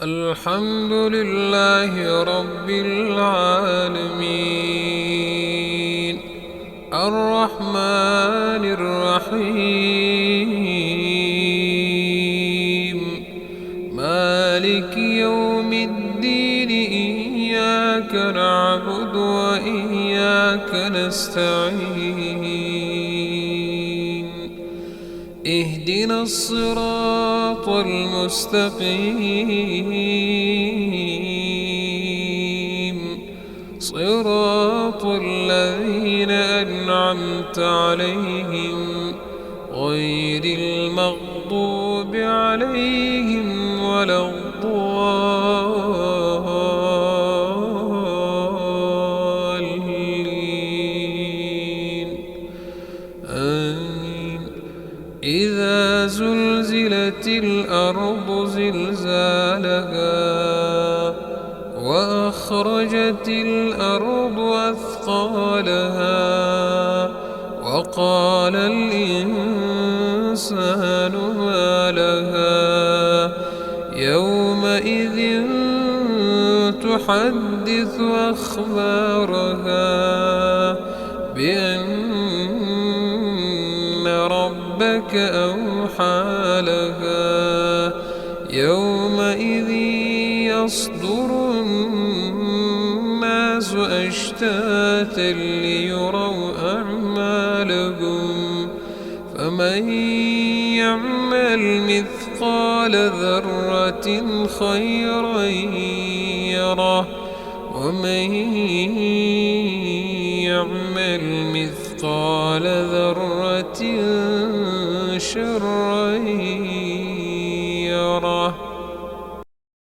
الحمد لله رب العالمين الرحمن الرحيم مالك يوم الدين إياك نعبد وإياك نستعين اهدنا الصراط المستقيم صراط الذين أنعمت عليهم غير المغضوب عليهم ولا الضالين آمين. إذا زلزلت الأرض زلزالها وأخرجت الأرض أثقالها وقال الإنسان ما لها يومئذ تحدث أخبارها بأن ربك أوحى لها يومئذ يصدر الناس أشتاتا ليروا أعمالهم فمن يعمل مثقال ذرة خيرا يره ومن يعمل مثقال ذرة